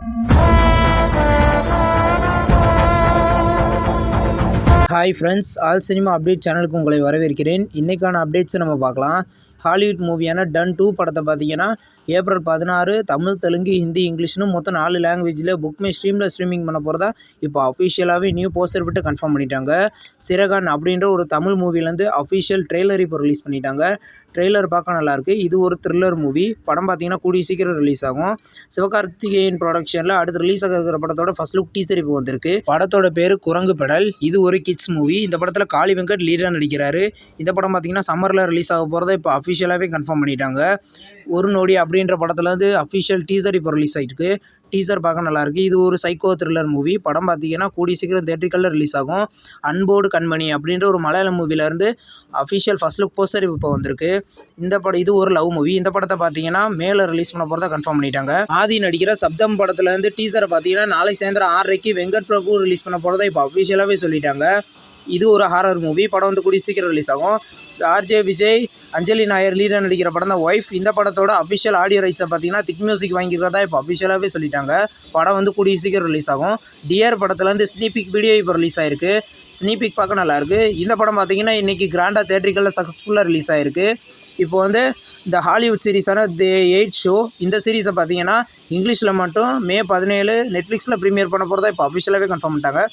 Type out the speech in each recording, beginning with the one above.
Hi friends, all cinema update சேனலுக்கு உங்களை வரவேற்கிறேன். இன்றைக்கான அப்டேட்ஸை நம்ம பார்க்கலாம். ஹாலிவுட் மூவியான டன் 2 படத்தை பார்த்தீங்கன்னா ஏப்ரல் 16 தமிழ், தெலுங்கு, ஹிந்தி, இங்கிலீஷ்னு மொத்தம் 4 லாங்குவேஜில் புக் மை ஸ்ட்ரீமில் ஸ்ட்ரீமிங் பண்ண போகிறதா இப்போ அஃபிஷியலாகவே நியூ போஸ்டர் விட்டு கன்ஃபார்ம் பண்ணிட்டாங்க. சிரகான் அப்படின்ற ஒரு தமிழ் மூவிலேருந்து அஃபிஷியல் ட்ரெய்லர் இப்போ ரிலீஸ் பண்ணிட்டாங்க. ட்ரெய்லர் பார்க்க நல்லாயிருக்கு. இது ஒரு த்ரில்லர் மூவி. படம் பார்த்தீங்கன்னா கூடிய சீக்கிரம் ரிலீஸ் ஆகும். சிவகார்த்திகேயன் ப்ரொடக்ஷனில் அடுத்து ரிலீஸ் ஆக இருக்கிற படத்தோட ஃபர்ஸ்ட் லுக் டீசர் இப்போ வந்திருக்கு. படத்தோட பேர் குரங்கு பெடல். இது ஒரு கிட்ஸ் மூவி. இந்த படத்தில் காளி வெங்கட் லீடாக நடிக்கிறாரு. இந்த படம் பார்த்தீங்கன்னா சம்மரில் ரிலீஸ் ஆக போகிறத இப்போ அஃபிஷியலாகவே கன்ஃபார்ம் பண்ணிட்டாங்க. ஒரு நொடி அப்படின்ற படத்துலேருந்து அஃபிஷியல் டீசர் இப்போ ரிலீஸ் ஆகிருக்கு. டீசர் பார்க்க நல்லாயிருக்கு. இது ஒரு சைக்கோ த்ரில்லர் மூவி. படம் பார்த்தீங்கன்னா கூடிய சீக்கிரம் தியேட்டரிக்கலில் ரிலீஸ் ஆகும். அன்போடு கண்மணி அப்படின்ற ஒரு மலையாளம் மூவிலேருந்து அஃபிஷியல் ஃபர்ஸ்ட் லுக் போஸ்டர் இப்போ வந்திருக்கு. இந்த படம் இது ஒரு லவ் மூவி. இந்த படத்தை பார்த்தீங்கன்னா மேலே ரிலீஸ் பண்ண போகிறதா கன்ஃபார்ம் பண்ணிட்டாங்க. ஆதி நடிக்கிற சப்தம் படத்துலேருந்து டீசரை பார்த்தீங்கன்னா நாளைக்கு சாயந்தரம் 6:30 வெங்கட் பிரபு ரிலீஸ் பண்ண போகிறதா இப்போ அஃபிஷியலாகவே சொல்லிட்டாங்க. இது ஒரு ஹாரர் மூவி. படம் வந்து கூடிய சீக்கிரம் ரிலீஸ் ஆகும். ஆர்ஜே விஜய், அஞ்சலி நாயர் லீடாக நடிக்கிற படம் தான் ஒய்ஃப். இந்த படத்தோட அஃபிஷியல் ஆடியோ ரைட்ஸை பார்த்தீங்கன்னா திக் மியூசிக் வாங்கிக்கிறதா இப்போ அஃபிஷியலாகவே சொல்லிட்டாங்க. படம் வந்து கூடிய சீக்கிரம் ரிலீஸ் ஆகும். டியர் படத்துலேருந்து ஸ்னீபிக் வீடியோ இப்போ ரிலீஸ் ஆயிருக்கு. ஸ்னீபிக் பார்க்க நல்லாயிருக்கு. இந்த படம் பார்த்தீங்கன்னா இன்றைக்கி கிராண்டாக தியேட்டரிக்கலில் சக்ஸஸ்ஃபுல்லாக ரிலீஸ் ஆயிருக்கு. இப்போ வந்து இந்த ஹாலிவுட் சீரீஸான தி 8 ஷோ, இந்த சீரீஸை பார்த்தீங்கன்னா இங்கிலீஷில் மட்டும் மே 17 நெட்ஃப்ளிக்ஸில் ப்ரீமியர் பண்ண போகிறதா இப்போ அஃபிஷியலாகவே கன்ஃபார்ம் பண்ணிட்டாங்க.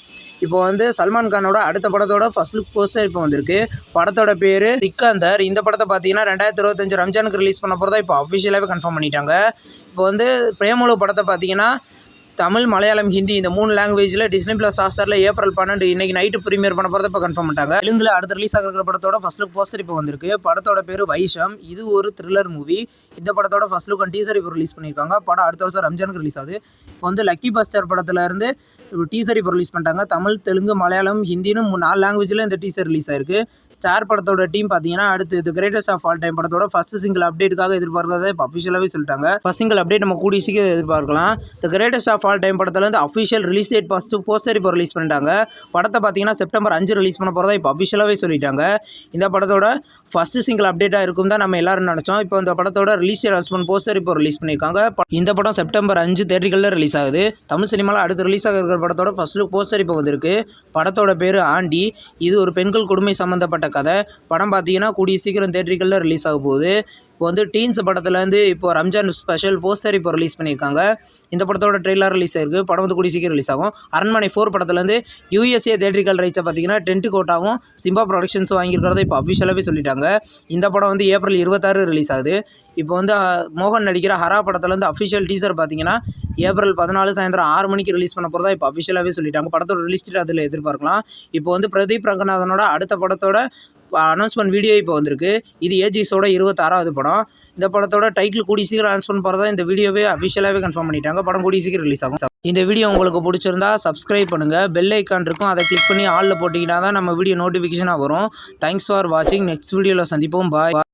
இப்போ வந்து சல்மான் கானோட அடுத்த படத்தோட ஃபர்ஸ்ட் லுக் போஸ்டர் இப்போ வந்திருக்கு. படத்தோட பேர் சிக்கந்தர். இந்த படத்தை பார்த்தீங்கன்னா 2025 ரம்ஜானுக்கு ரிலீஸ் பண்ண போகிறதா இப்போ அஃபிஷியலாகவே கன்ஃபார்ம் பண்ணிட்டாங்க. இப்போ வந்து பிரேமலு படத்தை பார்த்தீங்கன்னா தமிழ், மலையாளம், ஹிந்தி இந்த 3 லாங்குவேஜில் டிஸ்னி ப்ளஸ் ஹாட்ஸ்டாரில் ஏப்ரல் 12 இன்றைக்கி நைட்டு ப்ரீமியர் பண்ண போகிறத இப்போ கன்ஃபார்ம் பண்ணிட்டாங்க. தெலுங்கில் அடுத்த ரிலீஸ் ஆகிற படத்தோட ஃபர்ஸ்ட் லுக் போஸ்டர் இப்போ வந்திருக்கு. படத்தோட பேர் வைஷம். இது ஒரு த்ரில்லர் மூவி. இந்த படத்தோட ஃபர்ஸ்ட் லுக் அண்ட் டீசர் இப்போ ரிலீஸ் பண்ணியிருக்காங்க. படம் அடுத்த வருஷம் ரம்ஜானுக்கு ரிலீஸ் ஆகுது. இப்போ வந்து லக்கி பஸ்டர் படத்துலேருந்து டீசர் இப்போ ரிலீஸ் பண்ணிட்டாங்க. தமிழ், தெலுங்கு, மலையாளம், ஹிந்தின்னு 4 லாங்குவேஜில் இந்த டீசர் ரிலீஸ் ஆயிருக்கு. ஸ்டார் படத்தோட டீம் பார்த்தீங்கன்னா அடுத்து the greatest of all time படத்தோட ஃபர்ஸ்ட் சிங்கிள் அப்டேட்டுக்காக எதிர்பார்க்கிறத இப்போ அஃபிஷியலாகவே சொல்லிட்டாங்க. ஃபர்ஸ்ட் சிங்கிள் அப்டேட் நம்ம கூடிய சீக்கிரம் எதிர்பார்க்கலாம். The greatest of all time படத்துலேருந்து official release date first poster இப்போ ரிலீஸ் பண்ணிட்டாங்க. படத்தை பார்த்தீங்கன்னா செப்டம்பர் 5 ரிலீஸ் பண்ண போகிறதா இப்போ அஃபிஷியலாகவே சொல்லிட்டாங்க. இந்த படத்தோட ஃபர்ஸ்ட் சிங்கிள் அப்டேட்டாக இருக்கும் தான் நம்ம எல்லாரும் நினச்சோம். இப்போ இந்த படத்தோட ரிலீஸ் டேட் அனௌன்ஸ்மெண்ட் போஸ்டர் இப்போ ரிலீஸ் பண்ணியிருக்காங்க. இந்த படம் செப்டம்பர் 5 தியேட்டரிக்கலில் ரிலீஸ் ஆகுது. தமிழ் சினிமாவில் அடுத்து ரிலீஸ் ஆக இருக்கிற படத்தோட ஃபர்ஸ்ட் லுக் போஸ்டர் இப்போ வந்திருக்கு. படத்தோட பேர் ஆண்டி. இது ஒரு பெண்கள் கொடுமை சம்மந்தப்பட்ட கதை. படம் பார்த்தீங்கன்னா கூடிய சீக்கிரம் தியேட்டரிக்கலில் ரிலீஸ் ஆக போகுது. இப்போ வந்து டீன்ஸ் படத்துலேருந்து இப்போ ரம்ஜான் ஸ்பெஷல் போஸ்டர் இப்போ ரிலீஸ் பண்ணியிருக்காங்க. இந்த படத்தோட ட்ரெய்லர் ரிலீஸ் ஆயிருக்கு. படம் வந்து கூடிய சீக்கிரம் ரிலீஸ் ஆகும். அரண்மனை 4 படத்துலேருந்து USA தியேட்டரிக்கல் ரைட்ஸை பார்த்தீங்கன்னா டென்ட் கோட்டாவும் சிம்பா ப்ரொடக்ஷன்ஸும் வாங்கியிருக்கிறத இப்போ அஃபிஷியலாகவே சொல்லிட்டாங்க. இந்த படம் வந்து ஏப்ரல் 26 ரிலீஸ் ஆகுது. இப்போ வந்து மோகன் நடிக்கிற ஹரா படத்துலேருந்து அஃபிஷியல் டீசர் பார்த்தீங்கன்னா ஏப்ரல் 14 சாயந்தரம் 6 மணிக்கு ரிலீஸ் பண்ண போகிறதா இப்போ அஃபிஷியலாகவே சொல்லிட்டாங்க. படத்தோட ரிலீஸ் டேட் அதில் எதிர்பார்க்கலாம். இப்போ வந்து பிரதீப் ரங்கநாதனோட அடுத்த படத்தோட அனௌன்ஸ்மெண்ட் வீடியோ இப்போ வந்திருக்கு. இது ஏஜிஸோட 26வது படம். இந்த படத்தோட டைட்டில் கூடிய சீக்கிரம் அனௌன்ஸ்மெண்ட் போகிறதா இந்த வீடியோவே அஃபிஷியலாகவே கன்ஃபார்ம் பண்ணிட்டாங்க. படம் கூடிய சீக்கிரம் ரிலீஸ் ஆகும். இந்த வீடியோ உங்களுக்கு பிடிச்சிருந்தா சப்ஸ்கிரைப் பண்ணுங்கள். பெல் ஐக்கான் இருக்கும், அதை கிளிக் பண்ணி ஆலில் போட்டிங்கன்னா தான் நம்ம வீடியோ நோட்டிஃபிகேஷனாக வரும். தேங்க்ஸ் ஃபார் வாட்சிங். நெக்ஸ்ட் வீடியோவில் சந்திப்போம். பாய்.